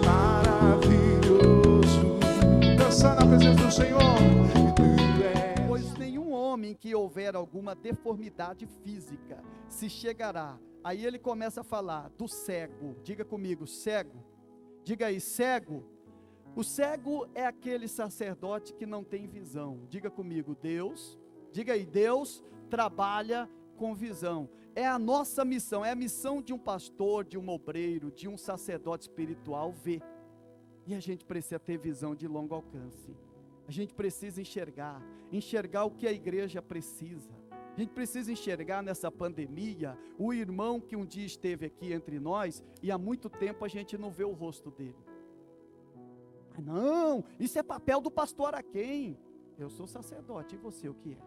maravilhoso. Dançar na presença do Senhor. Pois nenhum homem que houver alguma deformidade física se chegará. Aí ele começa a falar do cego. Diga comigo, cego. Diga aí, cego. O cego é aquele sacerdote que não tem visão. Diga comigo, Deus. Diga aí, Deus trabalha com visão. É a nossa missão, é a missão de um pastor, de um obreiro, de um sacerdote espiritual ver. E a gente precisa ter visão de longo alcance. A gente precisa enxergar o que a igreja precisa. A gente precisa enxergar nessa pandemia o irmão que um dia esteve aqui entre nós e há muito tempo a gente não vê o rosto dele. Não, isso é papel do pastor Araquém. Eu sou sacerdote, e você o que é?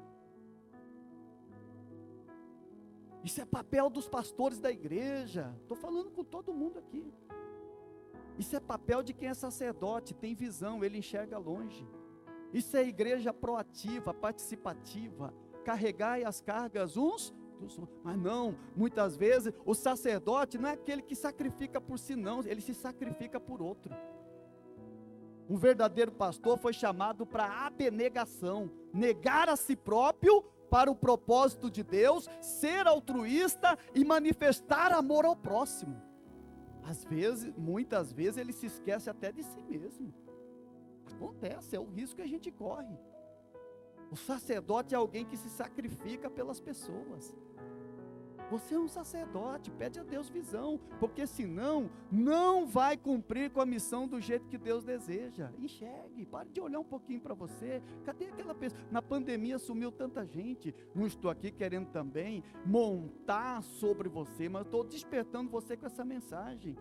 Isso é papel dos pastores da igreja. Estou falando com todo mundo aqui. Isso é papel de quem é sacerdote, tem visão, ele enxerga longe. Isso é igreja proativa, participativa. Carregai as cargas uns dos outros. Mas não, muitas vezes o sacerdote não é aquele que sacrifica por si não, ele se sacrifica por outro. Um verdadeiro pastor foi chamado para abnegação, negar a si próprio para o propósito de Deus, ser altruísta e manifestar amor ao próximo. Às vezes, muitas vezes ele se esquece até de si mesmo. Acontece, é o risco que a gente corre. O sacerdote é alguém que se sacrifica pelas pessoas. Você é um sacerdote, pede a Deus visão, porque senão não vai cumprir com a missão do jeito que Deus deseja. Enxergue, pare de olhar um pouquinho para você. Cadê aquela pessoa? Na pandemia sumiu tanta gente. Não estou aqui querendo também montar sobre você, mas estou despertando você com essa mensagem.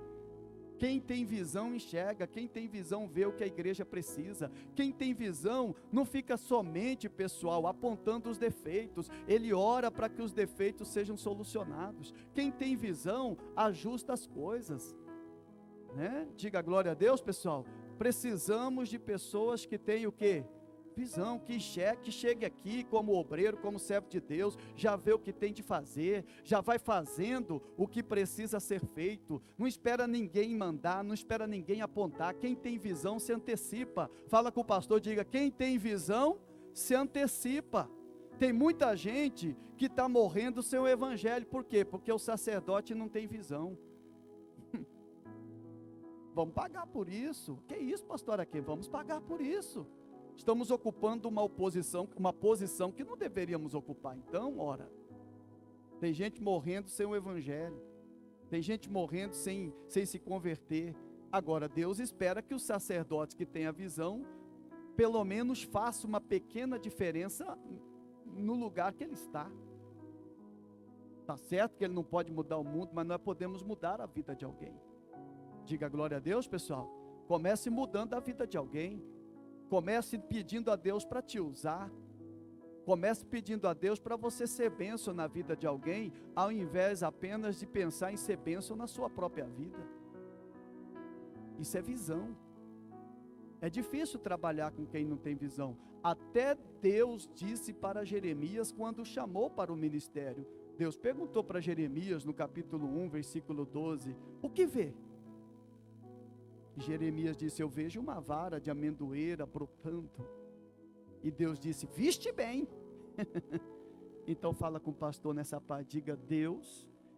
Quem tem visão enxerga, quem tem visão vê o que a igreja precisa. Quem tem visão não fica somente, pessoal, apontando os defeitos. Ele ora para que os defeitos sejam solucionados. Quem tem visão ajusta as coisas, né? Diga glória a Deus, pessoal. Precisamos de pessoas que têm o quê? Visão, que chegue aqui como obreiro, como servo de Deus, já vê o que tem de fazer, já vai fazendo o que precisa ser feito, não espera ninguém mandar, não espera ninguém apontar. Quem tem visão se antecipa. Fala com o pastor, diga, quem tem visão se antecipa. Tem muita gente que está morrendo sem o evangelho. Por quê? Porque o sacerdote não tem visão. Vamos pagar por isso. Que isso, pastor aqui? Vamos pagar por isso. Estamos ocupando uma posição que não deveríamos ocupar. Então, ora, tem gente morrendo sem o evangelho, tem gente morrendo sem se converter. Agora, Deus espera que o sacerdote que tem a visão, pelo menos faça uma pequena diferença no lugar que ele está. Está certo que ele não pode mudar o mundo, mas nós podemos mudar a vida de alguém. Diga glória a Deus, pessoal. Comece mudando a vida de alguém. Comece pedindo a Deus para te usar. Comece pedindo a Deus para você ser bênção na vida de alguém, ao invés apenas de pensar em ser bênção na sua própria vida. Isso é visão. É difícil trabalhar com quem não tem visão. Até Deus disse para Jeremias quando o chamou para o ministério. Deus perguntou para Jeremias no capítulo 1, versículo 12, o que vê? Jeremias disse, eu vejo uma vara de amendoeira brotando. E Deus disse, viste bem. Então fala com o pastor nessa parte,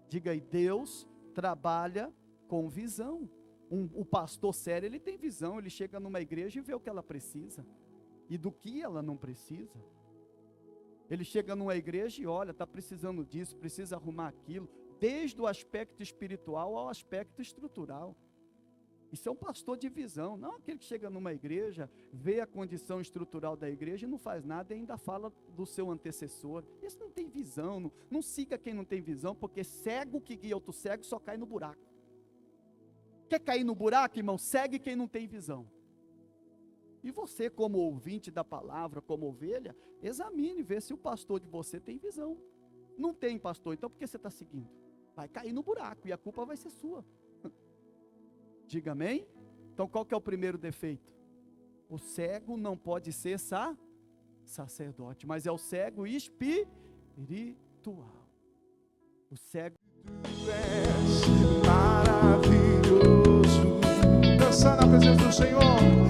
diga aí, Deus trabalha com visão. O pastor sério, ele tem visão, ele chega numa igreja e vê o que ela precisa. E do que ela não precisa. Ele chega numa igreja e olha, está precisando disso, precisa arrumar aquilo. Desde o aspecto espiritual ao aspecto estrutural. Isso é um pastor de visão, não aquele que chega numa igreja, vê a condição estrutural da igreja e não faz nada e ainda fala do seu antecessor. Esse não tem visão, não siga quem não tem visão, porque cego que guia outro cego só cai no buraco. Quer cair no buraco, irmão? Segue quem não tem visão. E você, como ouvinte da palavra, como ovelha, examine, vê se o pastor de você tem visão. Não tem, pastor, então por que você está seguindo? Vai cair no buraco e a culpa vai ser sua. Diga amém? Então qual que é o primeiro defeito? O cego não pode ser sacerdote, mas é o cego espiritual. O cego Tu és maravilhoso. dançar na presença do Senhor.